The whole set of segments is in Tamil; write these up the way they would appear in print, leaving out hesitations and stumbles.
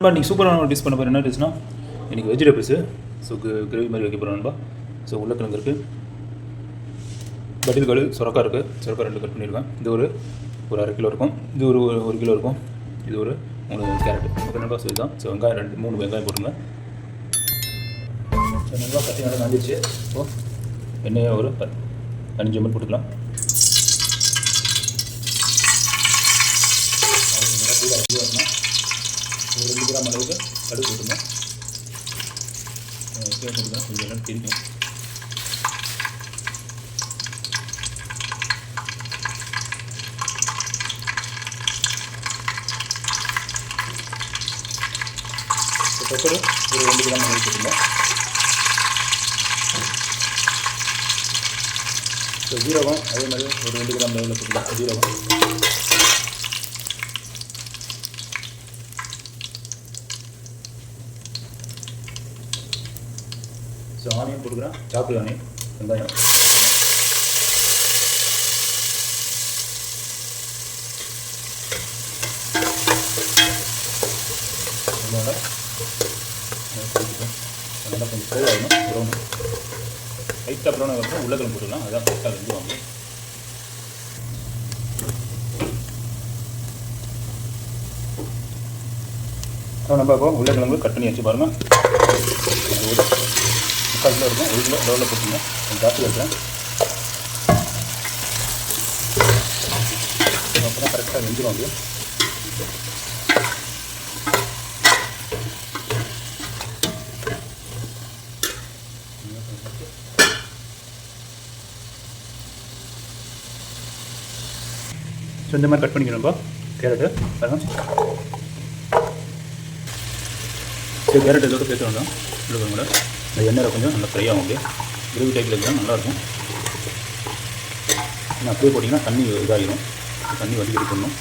இன்றைக்கி சூப்பரான டிஷ் பண்ண போகிறேன். என்ன டிஷ்னா இன்றைக்கி வெஜிடபிள்ஸு. ஸோ கிரேவி மாதிரி வைக்க போகிறோம் நண்பா. ஸோ உருளைக்கிழங்கு இருக்குது, பட்டில்கால், சுரக்காய் இருக்குது. சுரக்காய் 2 கட் பண்ணியிருக்கேன். இது ஒரு 1/2 கிலோ இருக்கும். இது ஒரு கிலோ இருக்கும். இது ஒரு 3 கேரட். ஓகே நண்பா. ஸோ இதுதான். ஸோ வெங்காயம் 3 வெங்காயம் போட்டுங்க. ஸோ நண்பா கட்டி நல்லா காஞ்சிச்சு. ஸோ எண்ணெயை ஒரு 15 ml போட்டுக்கலாம். ஒரு 2 கிராம் அளவுக்கு கடுகு போட்டுங்க. போட்டுக்கலாம். கொஞ்சம் எல்லாம் தெரியும். பெப்பர் ஒரு 2 கிராம் அளவு போட்டுங்க. ஸோ ஜீரகம் அதே மாதிரி ஒரு 2 கிராம் அளவில் போட்டுக்கலாம். ஜீரகம் ஸோ ஆனியன் போட்டுக்கிறேன். சாப்பிள் ஆனியன், வெங்காயம். அதனால் நல்லா கொஞ்சம் ஃப்ரை ஆகணும். ப்ரௌன் லைட்டாக ப்ரௌன் ஆகிறப்போ உருளைக்கிழங்கு போட்டுக்கலாம். அதான் கரெக்டாக வெந்துவாங்க. நம்ம இப்போ உருளைக்கிழங்கு கட் பண்ணி வச்சு பாருங்கள். 3/4 கிலோ இருக்கும். 1 கிலோ லெவலில் போட்டுங்க. கொஞ்சம் ஜாஸ்தி வைக்கிறேன். அப்போ தான் கரெக்டாக வெந்துடும். அது ஸோ இந்த மாதிரி கட் பண்ணிக்கணும்ப்பா. கேரட்டு பாருங்கள். சரி, கேரட் இதோட சேர்த்து வேண்டாம். உள்ள இந்த எண்ணெயில் கொஞ்சம் நல்லா ஃப்ரை ஆகும். அப்படியே கிரேவி டைப்பில் இருந்தால் நல்லாயிருக்கும். ஏன்னா அப்படியே போட்டிங்கன்னா தண்ணி இதாகிடும். தண்ணி வடிகட்டி பண்ணணும்.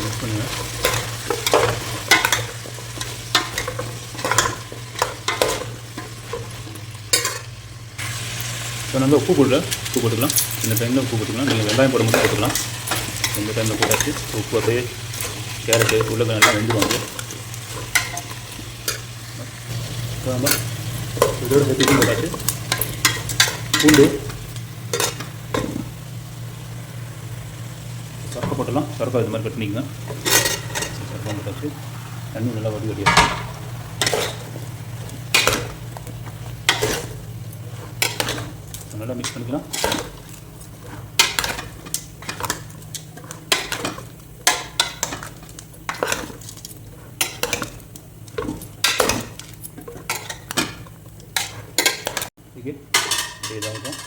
மிக்ஸ் பண்ணுங்கள். ஸோ நல்லா உப்பு போட்டுக்கலாம். இந்த டைமில் உப்பு போட்டுக்கலாம். நீங்கள் வெங்காயம் போட மட்டும் போட்டுக்கலாம். இந்த டைமில் போட்டாச்சு. உப்பு அப்படியே கேரட்டு உருளைக்கிழங்கு நல்லா வெந்துடுவாங்க. இதோடு சேர்த்து போட்டாச்சு. பூண்டு சரக்கை போட்டலாம். சரக்கை இது மாதிரி கட் பண்ணிக்கங்க. சரக்கை போட்டாச்சு. தண்ணி நல்லா வடிகட்டியாச்சு. நல்லா மிக்ஸ் பண்ணிக்கலாம். இதாகும்.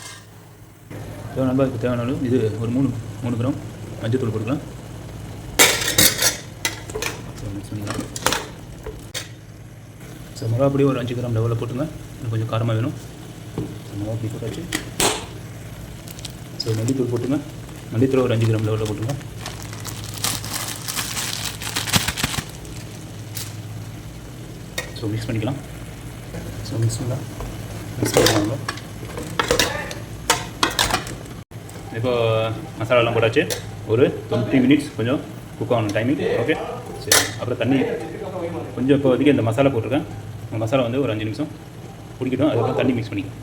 நம்ம இதுக்கு தேவையான அளவு இது ஒரு 3 கிராம் மஞ்சத்தூள் போட்டுக்கலாம். மிக்ஸ் பண்ணிக்கலாம். ஸோ மிளகாப்பொடி ஒரு 5 கிராம் லெவலில் போட்டுங்க. இன்னும் கொஞ்சம் காரமாக வேணும். மிளகாப்பொடி போட்டாச்சு. ஸோ மல்லித்தூள் போட்டுங்க. மல்லித்தூள் ஒரு 5 கிராம் லெவலில் போட்டுங்க. ஸோ மிக்ஸ் பண்ணிக்கலாம். மிக்ஸ் பண்ணலாம். இப்போ மசாலாலாம் போட்டாச்சு. ஒரு 20 மினிட்ஸ் கொஞ்சம் குக் ஆகணும் டைமிங். ஓகே, சரி. அப்புறம் தண்ணி கொஞ்சம் இப்போதைக்கு இந்த மசாலா போட்டிருக்கேன். மசாலா வந்து ஒரு 5 நிமிஷம் பிடிக்கட்டும். அதுக்கப்புறம் தண்ணி மிக்ஸ் பண்ணிக்கலாம்.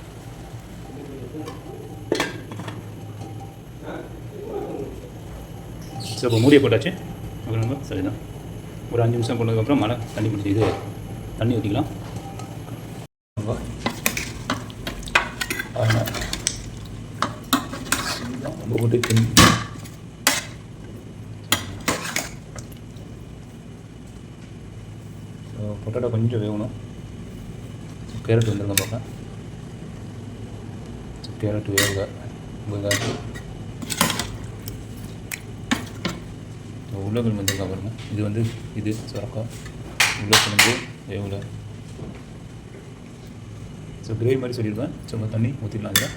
ஸோ இப்போ மூடியை போட்டாச்சு. ஓகே, சரிதான். ஒரு 5 நிமிஷம் போனதுக்கப்புறம் தண்ணி பிடிச்சி தண்ணி ஊற்றிக்கலாம். போட்டு பொட்டேட்டோ கொஞ்சம் வேகணும். கேரட் வந்துருங்க பார்க்க. கேரட் வேக வெங்காயம் உருளைக்கிழங்கு வந்துருக்கா பாருங்க. இது சுரக்காய், உருளைக்கிழங்கு வேகலை. ஸோ கிரேவி மாதிரி சொல்லியிருக்கேன். சும்மா தண்ணி ஊற்றிடலாம். இல்லை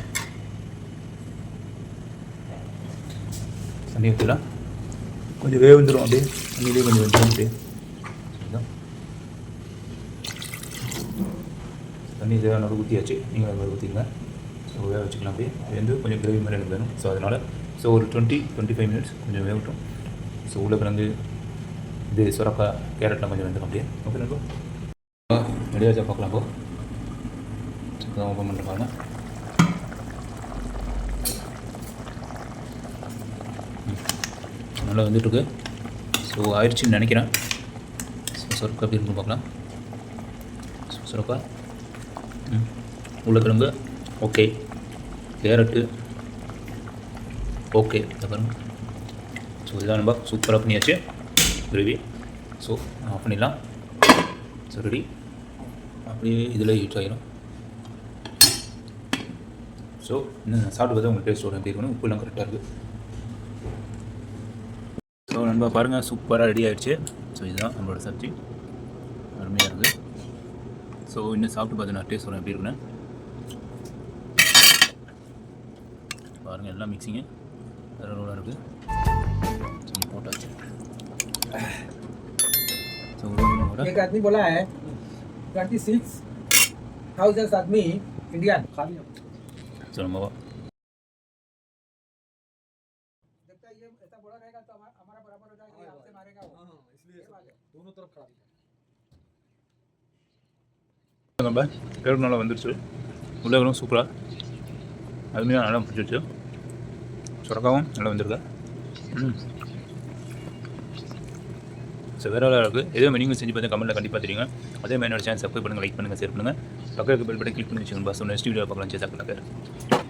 தண்ணி ஊற்றிடலாம். கொஞ்சம் வந்துடும். அப்படியே தண்ணியிலே கொஞ்சம் வந்துடும். அப்படியே தண்ணி தேவையான ஊற்றியாச்சு. நீங்கள் அது மாதிரி ஊற்றிக்கலாம். வேக வச்சுக்கலாம். அப்படியே வந்து கொஞ்சம் கிரேவி மாதிரி எனக்கு வேணும். ஸோ அதனால் ஸோ ஒரு 20-25 மினிட்ஸ் கொஞ்சம் வேகட்டும். ஸோ உருளைக்கிழங்கு இது சுரக்காய் கேரட்லாம் கொஞ்சம் வெந்துடும் அப்படியே. ஓகே நண்பா, ரெடியாக பார்க்கலாம். இப்போ ஓப்பன் பண்ணுற பாருங்க. நல்லா வந்துட்டுருக்கு. ஸோ ஆயிடுச்சுன்னு நினைக்கிறேன். ஸோ சுரக்காய் எப்படி இருக்குன்னு பார்க்கலாம். சுரக்காய் உருளைக்கிழங்கு ஓகே, கேரட்டு ஓகே. இதை பாருங்க. ஸோ இதுதான் நம்ம சூப்பராக பண்ணியாச்சு கிரேவி. ஸோ ஆஃப் பண்ணிடலாம். So ready. அப்படியே இதில் ஹீட் ஆகிடும். ஸோ இன்னும் சாப்பிட்டு பார்த்தா உங்களுக்கு டேஸ்ட் எப்படி இருக்கணும். உப்புலாம் கரெக்டாக இருக்குது. ஸோ நண்பா பாருங்கள், சூப்பராக ரெடி ஆகிடுச்சு. ஸோ இதுதான் நம்மளோட சப்ஜி, அருமையாக இருக்குது. ஸோ இன்னும் சாப்பிட்டு பார்த்து நான் டேஸ்ட் எப்படி இருக்குன்னு பாருங்கள். எல்லாம் மிக்சிங்கு ரோலாக இருக்குது. ஸோ போட்டாச்சு. ஸோ एक आदमी बोला है 26,000 आदमी इंडिया खाली ஸோ நம்ம देखता है ये ऐसा बोला रहेगा तो हमारा बराबर हो जाएगा, आपसे मारेगा वो। इसलिए दोनों तरफ खड़ा நம்ம கேரட் நல்லா வந்துடுச்சு. உருளைக்கிழங்கும் சூப்பராக அதுமாதிரி நல்லா பிடிச்சிருச்சு. சுரக்காவும் நல்லா வந்துருக்கு. ஸோ வேறு வேறு இருக்குது. எதுவும் நீங்கள் செஞ்சு பார்த்து கமெண்ட்டில் கண்டிப்பாக தெரியுங்க. அதே மாதிரி என்னோட சேனல் சப்ஸ்கிரைப் பண்ணுங்கள், லைக் பண்ணுங்கள், ஷேர் பண்ணுங்கள், பக்கத்துக்கு பெல் பட்டன் கிளிக் பண்ணி வச்சுக்கோங்க. ஸோ நெக்ஸ்ட் வீடியோ பார்க்கலாம். சேர்த்தாக்கலாம்.